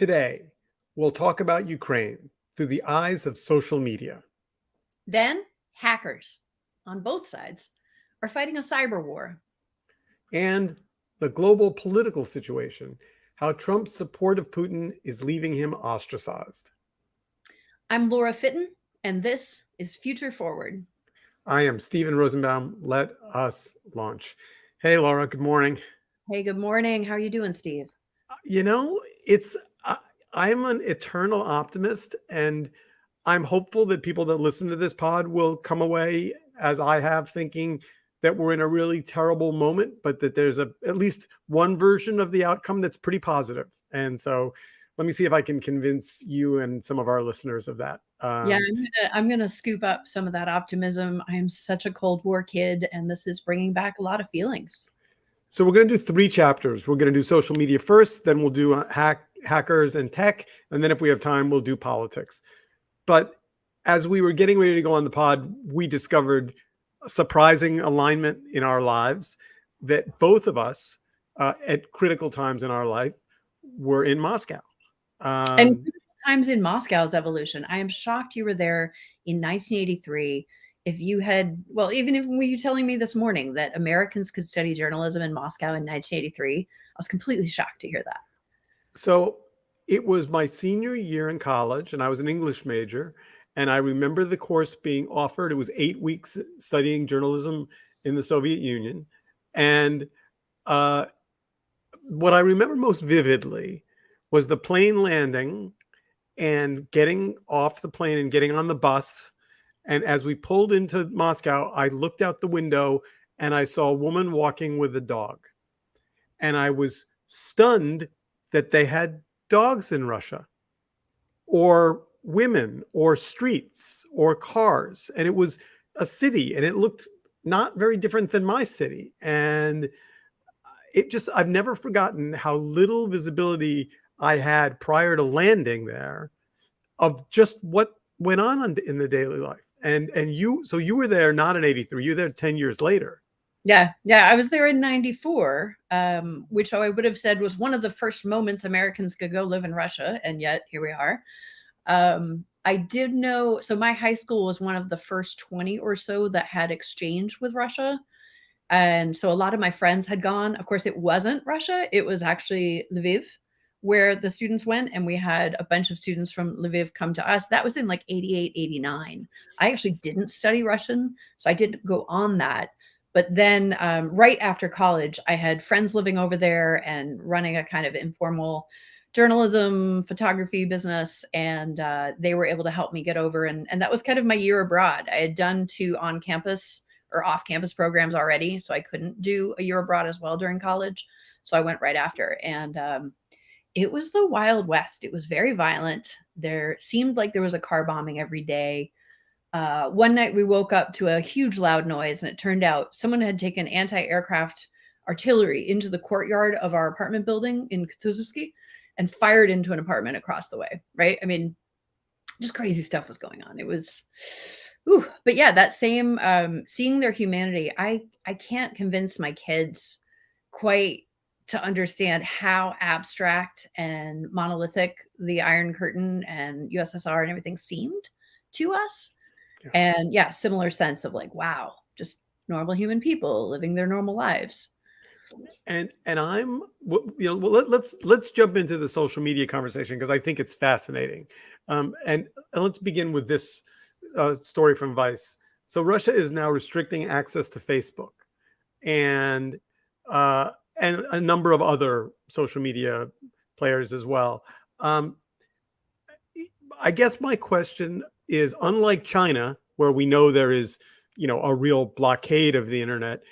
Today, we'll talk about Ukraine through the eyes of social media. Then, hackers on both sides are fighting a cyber war. And the global political situation, how Trump's support of Putin is leaving him ostracized. I'm Laura Fitton, and this is Future Forward. I am Steven Rosenbaum. Let us launch. Hey, Laura, good morning. Hey, good morning. How are you doing, Steve? You know, it's I'm an eternal optimist, and I'm hopeful that people that listen to this pod will come away as I have, thinking that we're in a really terrible moment, but that there's at least one version of the outcome that's pretty positive. And so let me see if I can convince you and some of our listeners of that. Yeah, I'm gonna scoop up some of that optimism. I am such a Cold War kid, and this is bringing back a lot of feelings. So we're going to do 3 chapters. We're going to do social media first, then we'll do hackers and tech, and then if we have time, we'll do politics. But as we were getting ready to go on the pod, we discovered a surprising alignment in our lives that both of us, at critical times in our life, were in Moscow. And times in Moscow's evolution. I am shocked you were there in 1983. If you had, well, even if were you telling me this morning that Americans could study journalism in Moscow in 1983, I was completely shocked to hear that. So it was my senior year in college, and I was an English major. And I remember the course being offered. It was 8 weeks studying journalism in the Soviet Union. And what I remember most vividly was the plane landing and getting off the plane and getting on the bus. And as we pulled into Moscow, I looked out the window and I saw a woman walking with a dog. And I was stunned that they had dogs in Russia, or women, or streets, or cars. And it was a city, and it looked not very different than my city. And I've never forgotten how little visibility I had prior to landing there of just what went on in the daily life. And so you were there not in 83, you were there 10 years later. Yeah. I was there in 94, which I would have said was one of the first moments Americans could go live in Russia. And yet here we are. I did know, so my high school was one of the first 20 or so that had exchange with Russia. And so a lot of my friends had gone. Of course, it wasn't Russia. It was actually Lviv where the students went. And we had a bunch of students from Lviv come to us. That was in like 88, 89. I actually didn't study Russian, so I didn't go on that. But then right after college, I had friends living over there and running a kind of informal journalism, photography business. And they were able to help me get over. And that was kind of my year abroad. I had done 2 on-campus or off-campus programs already, so I couldn't do a year abroad as well during college. So I went right after. And it was the Wild West. It was very violent. There seemed like there was a car bombing every day. One night we woke up to a huge loud noise, and it turned out someone had taken anti-aircraft artillery into the courtyard of our apartment building in Kutuzovsky and fired into an apartment across the way, right? I mean, just crazy stuff was going on. It was, ooh, but yeah, that same seeing their humanity, I can't convince my kids quite to understand how abstract and monolithic the Iron Curtain and USSR and everything seemed to us. Yeah. And yeah, similar sense of like, wow, just normal human people living their normal lives. And I'm, let's jump into the social media conversation, because I think it's fascinating. And let's begin with this story from Vice. So Russia is now restricting access to Facebook and a number of other social media players as well. I guess my question is, unlike China, where we know there is, a real blockade of the internet,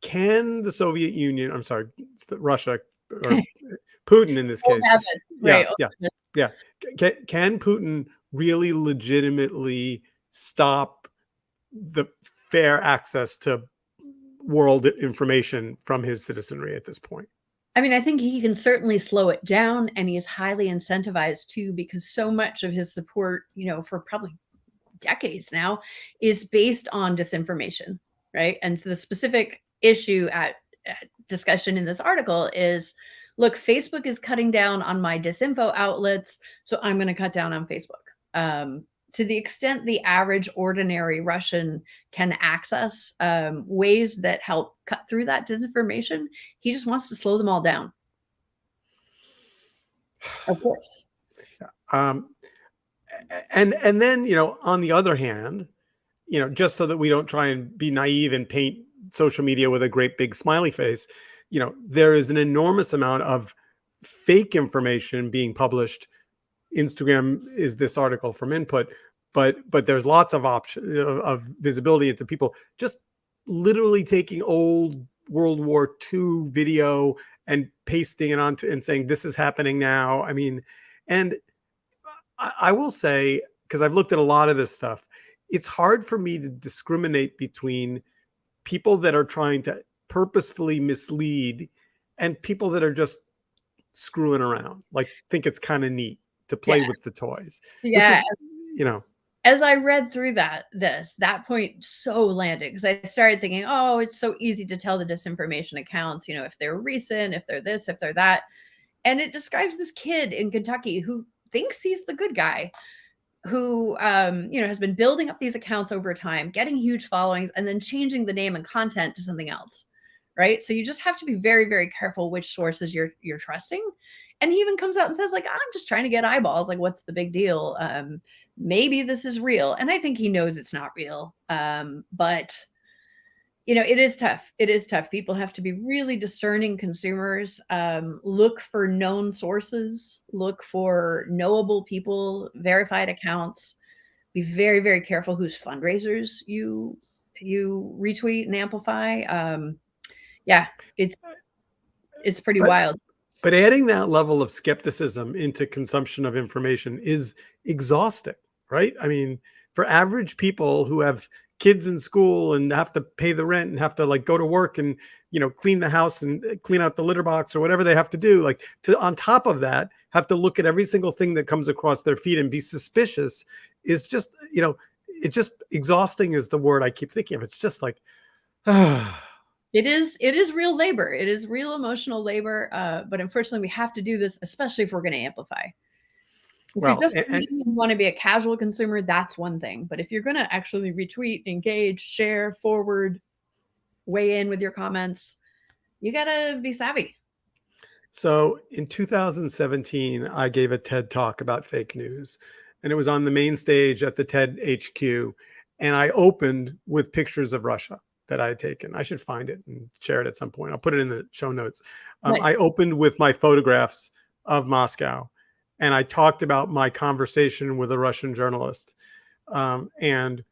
can the Soviet Union, I'm sorry, Russia, or Putin in this case, right? Yeah. Can Putin really legitimately stop the fair access to world information from his citizenry at this point? I mean, I think he can certainly slow it down, and he is highly incentivized too, because so much of his support, for probably decades now, is based on disinformation, right? And so the specific issue at discussion in this article is look, Facebook is cutting down on my disinfo outlets, so I'm going to cut down on Facebook. To the extent the average ordinary Russian can access ways that help cut through that disinformation, he just wants to slow them all down. Of course. Um, and then, on the other hand, just so that we don't try and be naive and paint social media with a great big smiley face, there is an enormous amount of fake information being published. Instagram is this article from Input, but there's lots of options of visibility into people just literally taking old World War II video and pasting it onto and saying this is happening now. I mean, and I will say, because I've looked at a lot of this stuff, it's hard for me to discriminate between people that are trying to purposefully mislead and people that are just screwing around, like think it's kind of neat to play with the toys, which Yeah. is, As I read through that point so landed, because I started thinking, oh, it's so easy to tell the disinformation accounts, if they're recent, if they're this, if they're that. And it describes this kid in Kentucky who thinks he's the good guy, who has been building up these accounts over time, getting huge followings, and then changing the name and content to something else. Right. So you just have to be very, very careful which sources you're trusting. And he even comes out and says, like, I'm just trying to get eyeballs. Like, what's the big deal? Maybe this is real. And I think he knows it's not real. But it is tough. It is tough. People have to be really discerning consumers. Look for known sources, look for knowable people, verified accounts. Be very, very careful whose fundraisers you retweet and amplify. Yeah, it's pretty wild. But adding that level of skepticism into consumption of information is exhausting, right? I mean, for average people who have kids in school and have to pay the rent and have to like go to work and clean the house and clean out the litter box or whatever they have to do, like to on top of that have to look at every single thing that comes across their feed and be suspicious is just it's just exhausting is the word I keep thinking of. It's just like It is real labor. It is real emotional labor. But unfortunately, we have to do this, especially if we're going to amplify. If you're just reading and want to be a casual consumer, that's one thing. But if you're going to actually retweet, engage, share, forward, weigh in with your comments, you got to be savvy. So in 2017, I gave a TED talk about fake news, and it was on the main stage at the TED HQ. And I opened with pictures of Russia that I had taken. I should find it and share it at some point. I'll put it in the show notes. Nice. I opened with my photographs of Moscow, and I talked about my conversation with a Russian journalist. And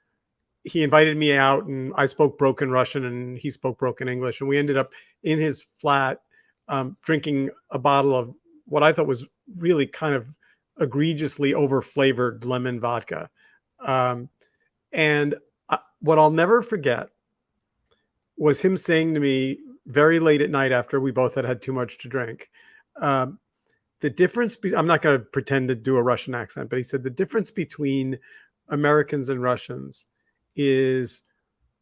he invited me out, and I spoke broken Russian and he spoke broken English. And we ended up in his flat drinking a bottle of what I thought was really kind of egregiously over-flavored lemon vodka. And what I'll never forget was him saying to me very late at night after we both had too much to drink, the difference, I'm not going to pretend to do a Russian accent, but he said the difference between Americans and Russians is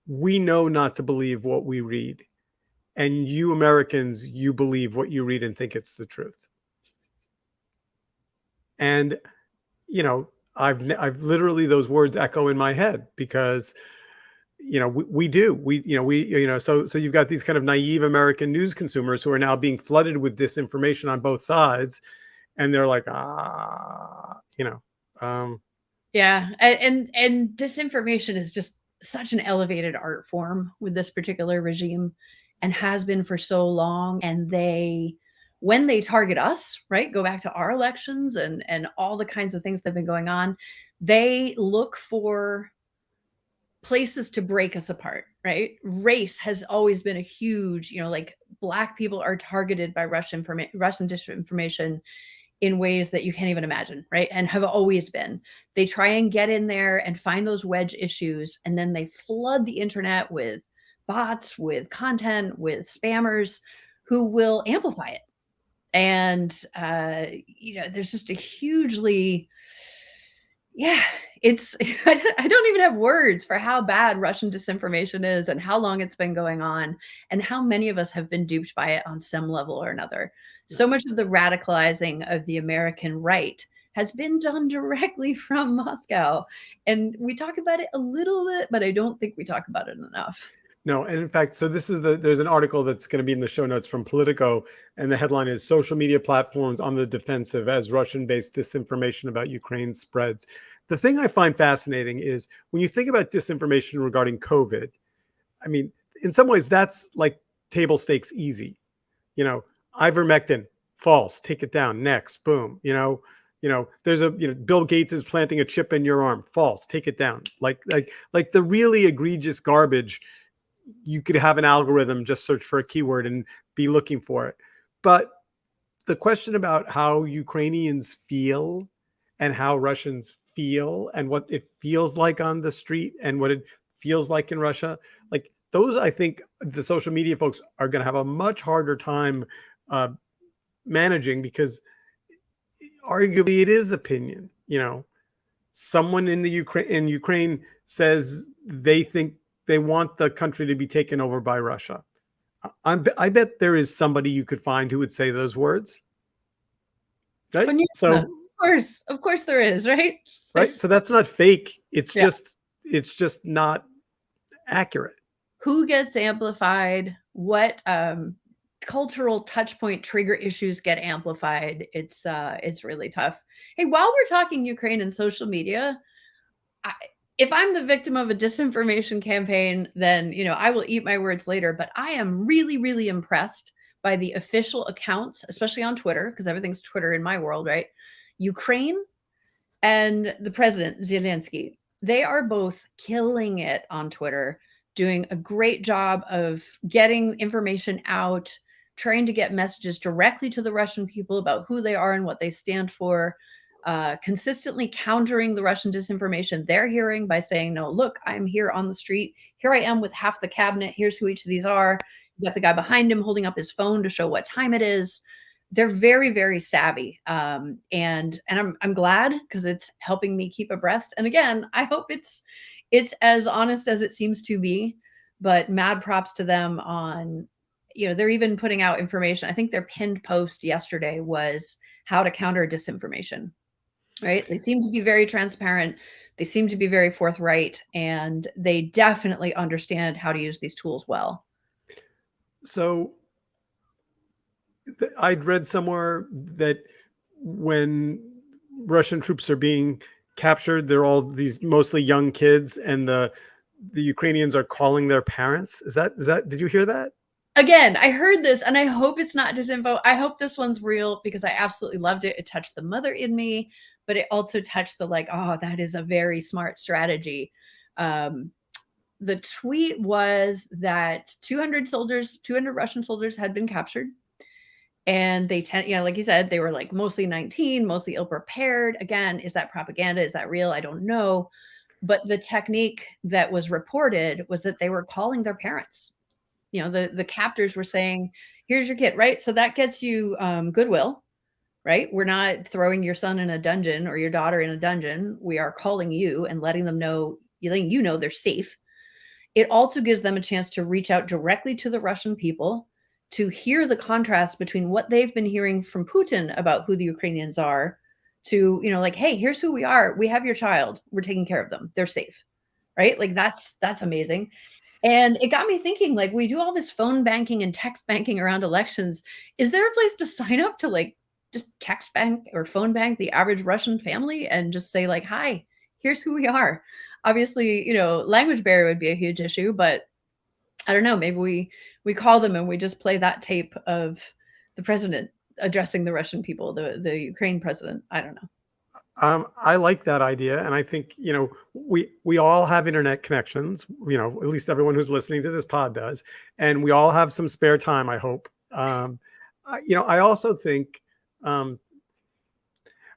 we know not to believe what we read. And you Americans, you believe what you read and think it's the truth. And, I've literally, those words echo in my head because, we do, so you've got these kind of naive American news consumers who are now being flooded with disinformation on both sides. And they're like, Yeah. And disinformation is just such an elevated art form with this particular regime and has been for so long. And when they target us, right, go back to our elections and all the kinds of things that have been going on, they look for places to break us apart, right? Race has always been a huge, like Black people are targeted by Russian disinformation in ways that you can't even imagine, right? And have always been. They try and get in there and find those wedge issues, and then they flood the internet with bots, with content, with spammers who will amplify it. And there's just a hugely, it's I don't even have words for how bad Russian disinformation is and how long it's been going on and how many of us have been duped by it on some level or another. Yeah. So much of the radicalizing of the American right has been done directly from Moscow. And we talk about it a little bit, but I don't think we talk about it enough. No, and in fact, so there's an article that's going to be in the show notes from Politico, and the headline is "Social Media Platforms on the Defensive as Russian-Based Disinformation About Ukraine Spreads." The thing I find fascinating is when you think about disinformation regarding COVID, I mean, in some ways that's like table stakes easy. You know, ivermectin, false, take it down, next, boom. There's Bill Gates is planting a chip in your arm, false, take it down. Like the really egregious garbage, you could have an algorithm just search for a keyword and be looking for it. But the question about how Ukrainians feel and how Russians feel and what it feels like on the street and what it feels like in Russia, like those, I think the social media folks are going to have a much harder time uh, managing, because arguably it is opinion. Someone in Ukraine says they think they want the country to be taken over by Russia. I bet there is somebody you could find who would say those words. Right? So, Of course there is, right? right. So that's not fake. It's Yeah. just not accurate. Who gets amplified? What cultural touch point trigger issues get amplified? It's really tough. Hey, while we're talking Ukraine and social media, if I'm the victim of a disinformation campaign, then I will eat my words later. But I am really, really impressed by the official accounts, especially on Twitter, because everything's Twitter in my world, right? Ukraine and the president Zelensky, they are both killing it on Twitter, doing a great job of getting information out, trying to get messages directly to the Russian people about who they are and what they stand for, consistently countering the Russian disinformation they're hearing by saying, no, look, I'm here on the street. Here I am with half the cabinet. Here's who each of these are. You got the guy behind him holding up his phone to show what time it is. They're very, very savvy. And I'm glad, because it's helping me keep abreast. And again, I hope it's as honest as it seems to be, but mad props to them on, they're even putting out information. I think their pinned post yesterday was how to counter disinformation, right? They seem to be very transparent. They seem to be very forthright, and they definitely understand how to use these tools well. So I'd read somewhere that when Russian troops are being captured, they're all these mostly young kids, and the Ukrainians are calling their parents. Is that did you hear that? Again, I heard this, and I hope it's not disinfo. I hope this one's real, because I absolutely loved it. It touched the mother in me, but it also touched the oh, that is a very smart strategy. The tweet was that 200 Russian soldiers had been captured. And they like you said, they were like mostly 19, mostly ill prepared. Again, is that propaganda? Is that real? I don't know. But the technique that was reported was that they were calling their parents. The captors were saying, here's your kid, right? So that gets you goodwill, right? We're not throwing your son in a dungeon or your daughter in a dungeon. We are calling you and letting you know they're safe. It also gives them a chance to reach out directly to the Russian people, to hear the contrast between what they've been hearing from Putin about who the Ukrainians are, to, like, hey, here's who we are. We have your child. We're taking care of them. They're safe, right? Like that's amazing. And it got me thinking, like, we do all this phone banking and text banking around elections. Is there a place to sign up to like just text bank or phone bank the average Russian family and just say like, hi, here's who we are? Obviously, language barrier would be a huge issue, but I don't know, maybe we call them and we just play that tape of the president addressing the Russian people, the Ukraine president. I don't know. I like that idea, and I think we all have internet connections. At least everyone who's listening to this pod does, and we all have some spare time, I hope. I also think,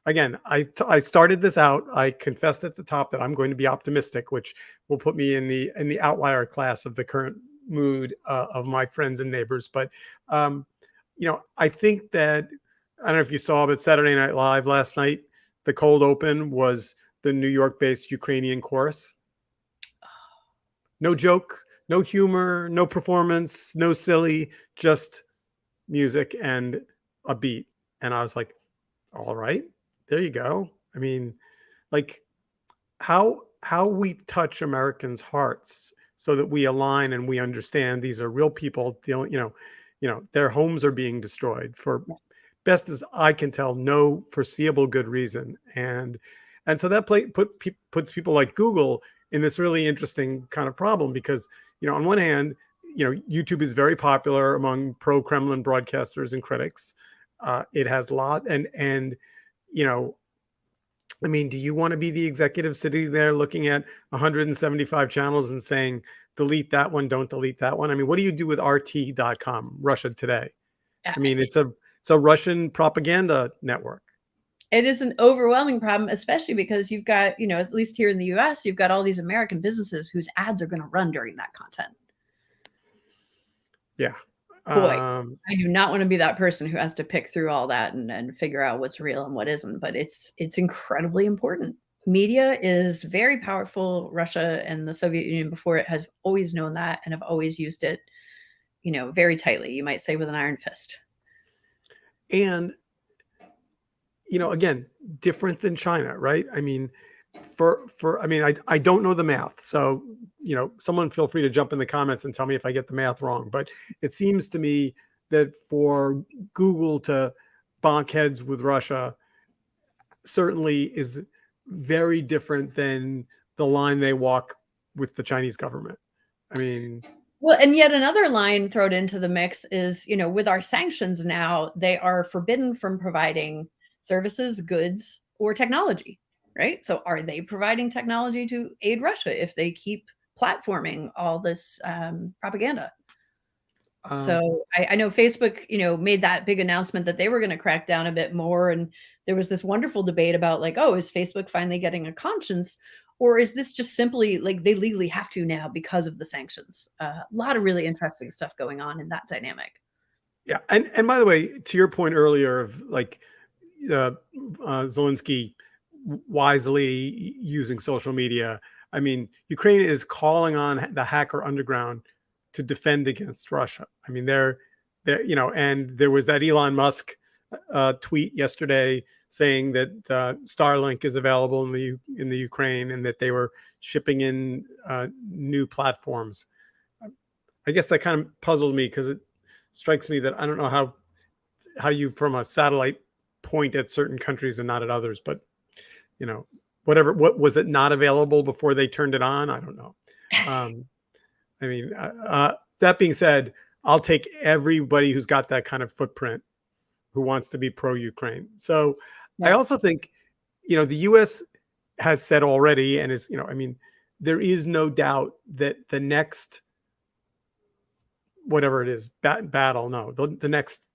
again, I started this out. I confessed at the top that I'm going to be optimistic, which will put me in the outlier class of the current mood of my friends and neighbors. But I think that, I don't know if you saw, but Saturday Night Live last night, the cold open was the New York-based Ukrainian chorus? No joke, no humor, no performance, no silly, just music and a beat. And I was like, all right, there you go. I mean, like how we touch Americans' hearts so that we align and we understand these are real people dealing, their homes are being destroyed for, best as I can tell, no foreseeable good reason. And so that puts people like Google in this really interesting kind of problem because, on one hand, YouTube is very popular among pro-Kremlin broadcasters and critics. It has a lot, and I mean, do you want to be the executive sitting there looking at 175 channels and saying, delete that one, don't delete that one? I mean, what do you do with RT.com, Russia Today? I mean, it's a Russian propaganda network. It is an overwhelming problem, especially because you've got, at least here in the US, you've got all these American businesses whose ads are going to run during that content. Yeah. Boy, I do not want to be that person who has to pick through all that and figure out what's real and what isn't, but it's incredibly important. Media is very powerful. Russia and the Soviet Union before it have always known that and have always used it, very tightly, you might say with an iron fist. And, again, different than China, right? I mean, I don't know the math. So, someone feel free to jump in the comments and tell me if I get the math wrong. But it seems to me that for Google to bonk heads with Russia certainly is very different than the line they walk with the Chinese government. I mean, well, and yet another line thrown into the mix is, with our sanctions now, they are forbidden from providing services, goods, or technology, right? So are they providing technology to aid Russia if they keep platforming all this propaganda? So I know Facebook, made that big announcement that they were going to crack down a bit more. And there was this wonderful debate about like, oh, is Facebook finally getting a conscience? Or is this just simply like they legally have to now because of the sanctions? A lot of really interesting stuff going on in that dynamic. Yeah. And by the way, to your point earlier of like Zelensky wisely using social media, I mean, Ukraine is calling on the hacker underground to defend against Russia. I mean, and there was that Elon Musk tweet yesterday saying that Starlink is available in the Ukraine and that they were shipping in new platforms. I guess that kind of puzzled me because it strikes me that I don't know how you from a satellite point at certain countries and not at others, but what was it not available before they turned it on? I don't know. I mean, that being said, I'll take everybody who's got that kind of footprint who wants to be pro-Ukraine. So I also think, the U.S. has said already and is, I mean, there is no doubt that the next, whatever it is, battle, no, the next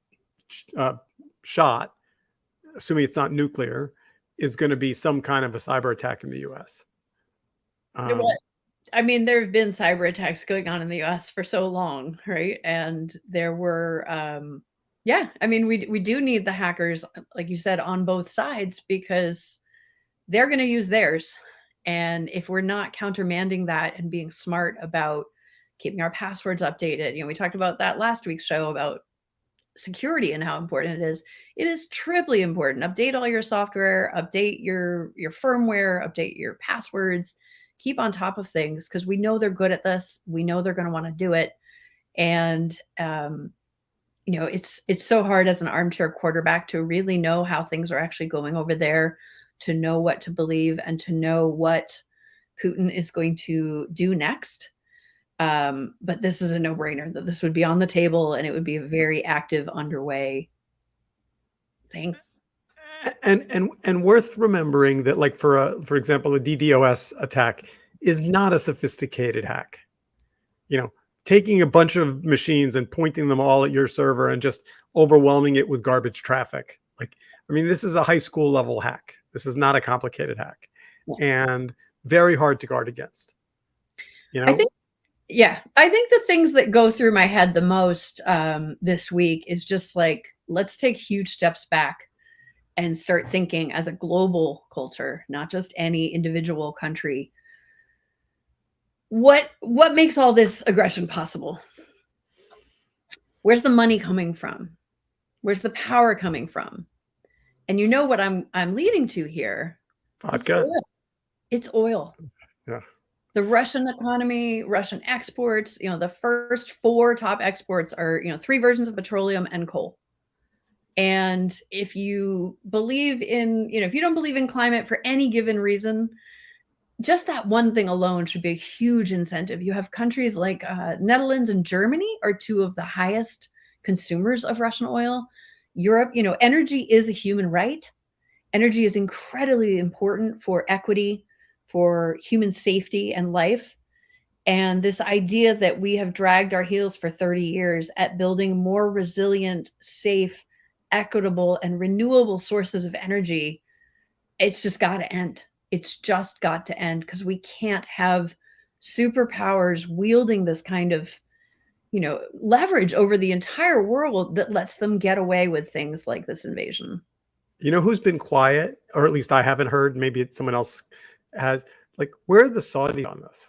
shot, assuming it's not nuclear, is going to be some kind of a cyber attack in the U.S. I mean, there have been cyber attacks going on in the US for so long, right? And there were, I mean, we do need the hackers, like you said, on both sides because they're going to use theirs. And if we're not countermanding that and being smart about keeping our passwords updated, we talked about that last week's show about security and how important it is. It is triply important. Update all your software, update your firmware, update your passwords. Keep on top of things because we know they're good at this. We know they're going to want to do it. And, it's so hard as an armchair quarterback to really know how things are actually going over there, to know what to believe and to know what Putin is going to do next. But this is a no-brainer that this would be on the table and it would be a very active, underway thing. And worth remembering that, like for example, a DDoS attack is not a sophisticated hack. Taking a bunch of machines and pointing them all at your server and just overwhelming it with garbage traffic. Like, I mean, this is a high school level hack. This is not a complicated hack, and very hard to guard against. I think the things that go through my head the most this week is just like, let's take huge steps back and start thinking as a global culture, not just any individual country. What makes all this aggression possible? Where's the money coming from? Where's the power coming from? And you know what I'm leading to here? It's Vodka. oil. It's oil. Yeah. The Russian economy, Russian exports, the first 4 top exports are, 3 versions of petroleum and coal. And if you believe in, if you don't believe in climate for any given reason, just that one thing alone should be a huge incentive. You have countries like Netherlands and Germany are 2 of the highest consumers of Russian oil. Europe, energy is a human right. Energy is incredibly important for equity, for human safety and life. And this idea that we have dragged our heels for 30 years at building more resilient, safe, equitable, and renewable sources of energy, it's just got to end. It's just got to end, because we can't have superpowers wielding this kind of, leverage over the entire world that lets them get away with things like this invasion. You know who's been quiet, or at least I haven't heard, maybe it's someone else has, like, where are the Saudis on this?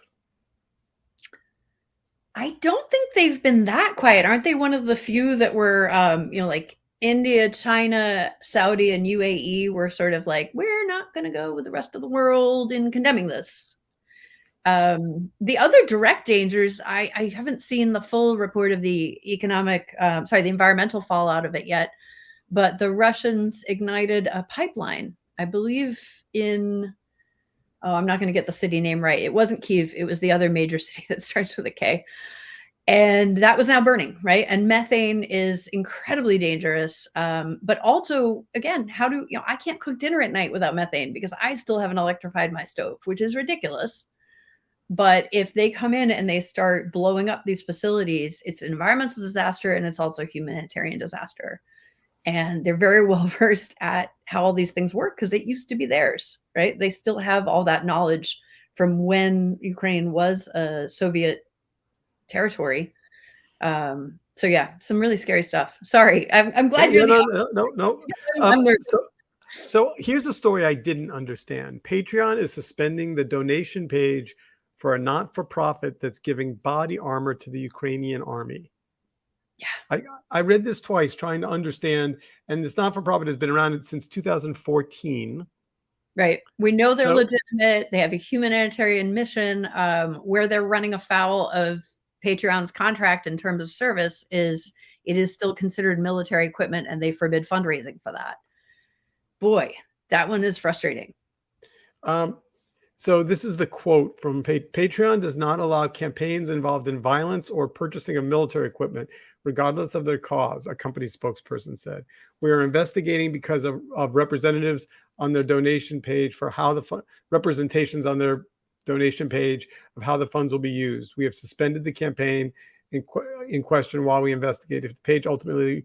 I don't think they've been that quiet. Aren't they one of the few that were, like India, China, Saudi, and UAE were sort of like, we're not going to go with the rest of the world in condemning this. The other direct dangers, I haven't seen the full report of the the environmental fallout of it yet, but the Russians ignited a pipeline, I believe I'm not going to get the city name right. It wasn't Kyiv. It was the other major city that starts with a K. And that was now burning, right? And methane is incredibly dangerous. But also, again, I can't cook dinner at night without methane because I still haven't electrified my stove, which is ridiculous. But if they come in and they start blowing up these facilities, it's an environmental disaster and it's also a humanitarian disaster. And they're very well versed at how all these things work because it used to be theirs, right? They still have all that knowledge from when Ukraine was a Soviet territory. So yeah, some really scary stuff. Sorry, I'm glad you're no. So here's a story I didn't understand. Patreon is suspending the donation page for a not-for-profit that's giving body armor to the Ukrainian army. Yeah, I read this twice trying to understand, and this not-for-profit has been around since 2014. Right. We know they're legitimate. They have a humanitarian mission. Where they're running afoul of Patreon's contract in terms of service it is still considered military equipment, and they forbid fundraising for that. Boy, that one is frustrating. So this is the quote from Patreon: does not allow campaigns involved in violence or purchasing of military equipment, regardless of their cause, a company spokesperson said. We are investigating because of representatives on their donation page for how the representations on their donation page of how the funds will be used. We have suspended the campaign in question while we investigate. If the page ultimately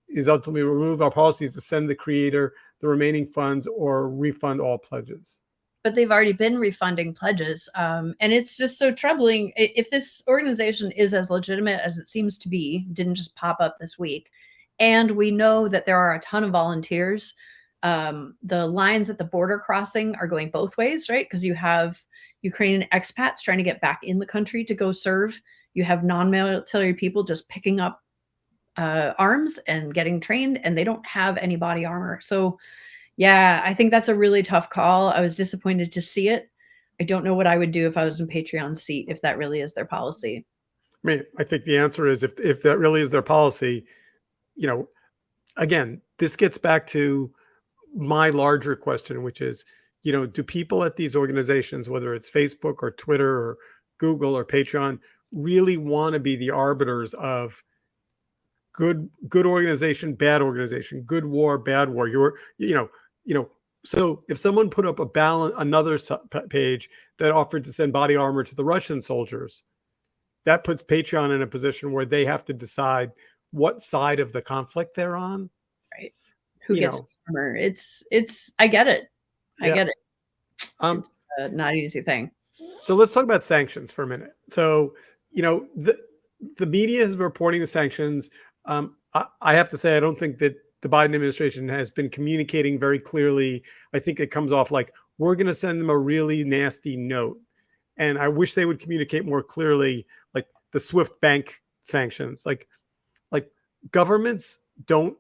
removed, our policy is to send the creator the remaining funds or refund all pledges. But they've already been refunding pledges. And it's just so troubling. If this organization is as legitimate as it seems to be, didn't just pop up this week, and we know that there are a ton of volunteers, the lines at the border crossing are going both ways, right? Because you have Ukrainian expats trying to get back in the country to go serve. You have non-military people just picking up arms and getting trained, and they don't have any body armor. So yeah, I think that's a really tough call. I was disappointed to see it. I don't know what I would do if I was in Patreon's seat, if that really is their policy. I mean, I think the answer is if that really is their policy, again, this gets back to my larger question, which is, do people at these organizations, whether it's Facebook or Twitter or Google or Patreon, really want to be the arbiters of good organization, bad organization, good war, bad war? So if someone put up another page that offered to send body armor to the Russian soldiers, that puts Patreon in a position where they have to decide what side of the conflict they're on. Right. Who gets the armor? It's I get it. I get it. It's not an easy thing. So let's talk about sanctions for a minute. So, the media is reporting the sanctions. I have to say, I don't think that the Biden administration has been communicating very clearly. I think it comes off like, we're going to send them a really nasty note. And I wish they would communicate more clearly, like the Swift bank sanctions. Like governments don't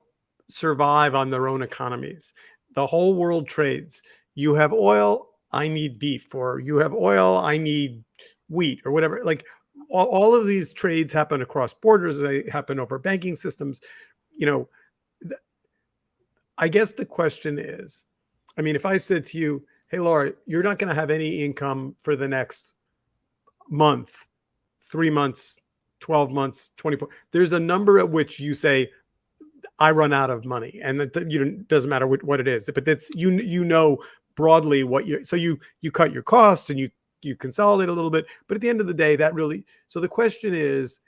survive on their own economies. The whole world trades. You have oil, I need beef, or you have oil, I need wheat, or whatever. Like all of these trades happen across borders. They happen over banking systems. You know, I guess the question is, I mean, if I said to you, hey, Laura, you're not going to have any income for the next month, 3 months, 12 months, 24, there's a number at which you say, I run out of money, and it doesn't matter what it is, but that's, you know, broadly what you're, so you cut your costs and you consolidate a little bit, but at the end of the day, that really, so the question is,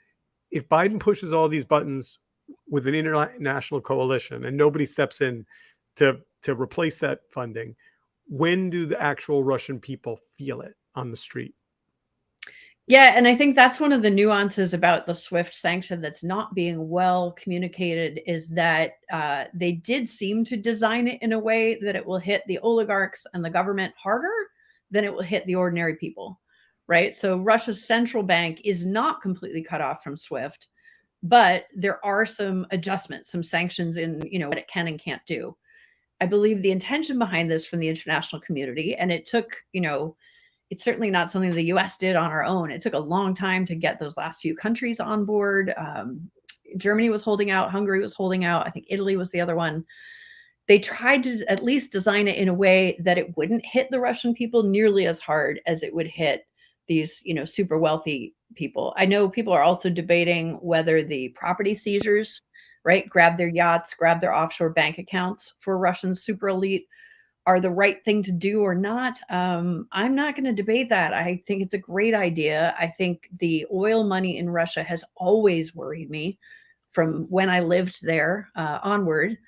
if Biden pushes all these buttons with an international coalition and nobody steps in to replace that funding, when do the actual Russian people feel it on the street? Yeah, and I think that's one of the nuances about the SWIFT sanction that's not being well communicated, is that they did seem to design it in a way that it will hit the oligarchs and the government harder than it will hit the ordinary people, right? So Russia's central bank is not completely cut off from SWIFT, but there are some adjustments, some sanctions in, you know, what it can and can't do. I believe the intention behind this from the international community, and it took, you know, it's certainly not something the US did on our own. It took a long time to get those last few countries on board. Germany was holding out, Hungary was holding out, I think Italy was the other one. They tried to at least design it in a way that it wouldn't hit the Russian people nearly as hard as it would hit these, you know, super wealthy people. I know people are also debating whether the property seizures, right, grab their yachts, grab their offshore bank accounts for Russian super elite, are the right thing to do or not. I'm not going to debate that. I think it's a great idea. I think the oil money in Russia has always worried me from when I lived there onward.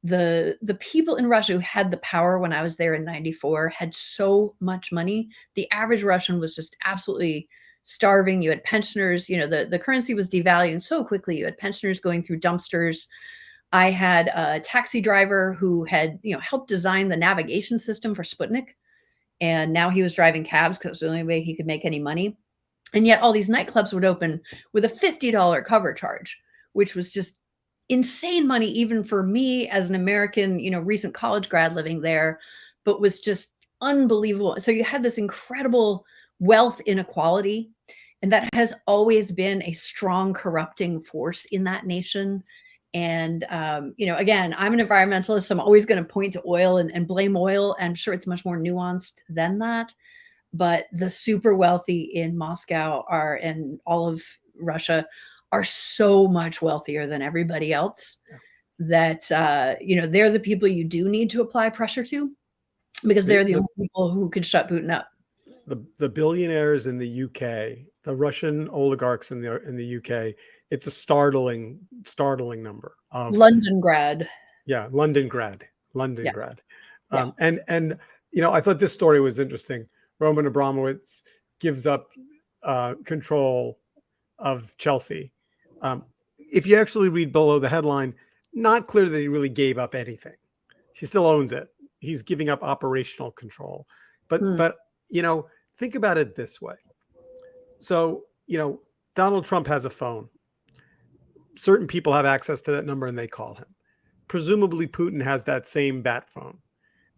The people in Russia who had the power when I was there in 94 had so much money. The average Russian was just absolutely starving. You had pensioners, you know, the currency was devaluing so quickly. You had pensioners going through dumpsters. I had a taxi driver who had, you know, helped design the navigation system for Sputnik. And now he was driving cabs because it was the only way he could make any money. And yet all these nightclubs would open with a $50 cover charge, which was just insane money, even for me as an American, you know, recent college grad living there, but was just unbelievable. So you had this incredible wealth inequality, and that has always been a strong corrupting force in that nation. And, you know, again, I'm an environmentalist, so I'm always going to point to oil and blame oil. I'm sure it's much more nuanced than that. But the super wealthy in Moscow are, and all of Russia, are so much wealthier than everybody else that, you know, they're the people you do need to apply pressure to, because they're the only people who could shut Putin up. The billionaires in the UK, the Russian oligarchs in the UK, it's a startling number of London grad. Yeah, London grad. Yeah. And you know, I thought this story was interesting. Roman Abramovich gives up control of Chelsea. If you actually read below the headline, not clear that he really gave up anything. He still owns it. He's giving up operational control. But you know, think about it this way. So, you know, Donald Trump has a phone. Certain people have access to that number and they call him. Presumably Putin has that same bat phone.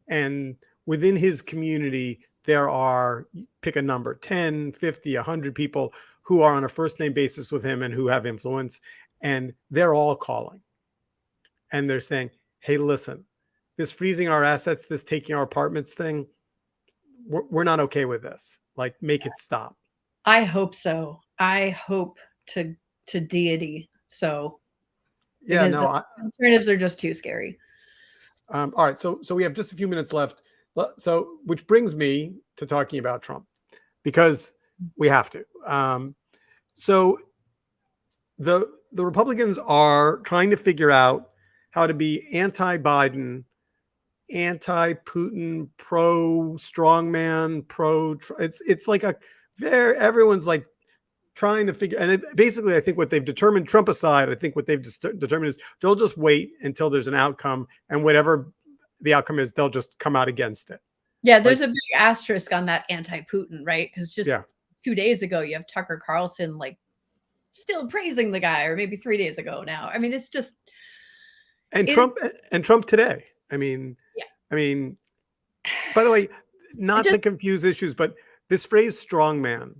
And within his community, there are, pick a number, 10, 50, 100 people who are on a first name basis with him and who have influence. And they're all calling. And they're saying, hey, listen, this freezing our assets, this taking our apartments thing, we're not okay with this. Like, make it stop. I hope so. I hope to deity. So, Yeah, because no, the alternatives are just too scary. All right, so we have just a few minutes left. So, which brings me to talking about Trump, because we have to. So, the Republicans are trying to figure out how to be anti-Biden, anti-Putin, pro-strongman, pro. It's like everyone's like trying to figure, and basically, I think what they've determined, Trump aside, I think what they've determined is they'll just wait until there's an outcome, and whatever the outcome is, they'll just come out against it. Yeah, there's a big asterisk on that anti-Putin, right? Because just Yeah. 2 days ago, you have Tucker Carlson like still praising the guy, or maybe 3 days ago now. I mean, it's just And Trump today. I mean, Yeah. I mean, by the way, not to confuse issues, but this phrase "strong man,"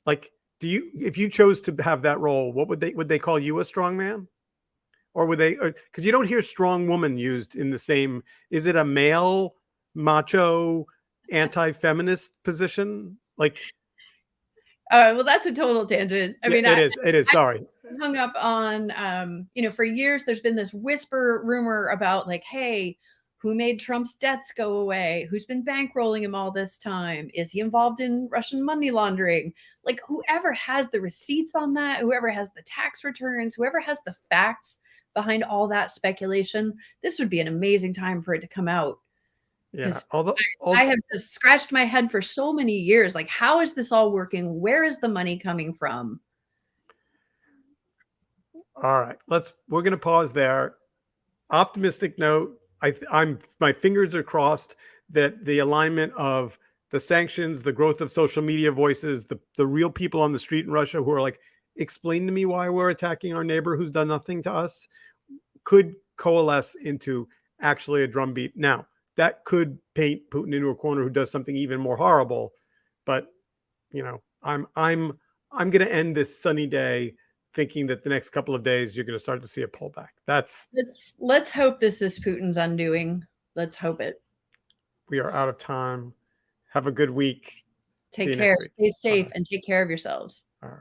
like, if you chose to have that role, what would they call you, a strong man? Or would they, because you don't hear strong woman used in the same, is it a male, macho, anti-feminist position? Like, well, that's a total tangent. I mean, it is. Sorry. I hung up on, for years, there's been this whisper rumor about like, hey, who made Trump's debts go away? Who's been bankrolling him all this time? Is he involved in Russian money laundering? Like, whoever has the receipts on that, whoever has the tax returns, whoever has the facts behind all that speculation, this would be an amazing time for it to come out. Yeah. I have just scratched my head for so many years. Like, how is this all working? Where is the money coming from? All right. We're going to pause there. Optimistic note. My fingers are crossed that the alignment of the sanctions, the growth of social media voices, the real people on the street in Russia who are like, explain to me why we're attacking our neighbor who's done nothing to us, could coalesce into actually a drumbeat. Now, that could paint Putin into a corner who does something even more horrible. But, I'm going to end this sunny day thinking that the next couple of days you're going to start to see a pullback. Let's hope this is Putin's undoing. Let's hope it. We are out of time. Have a good week. Take care. Stay safe and take care of yourselves. All right.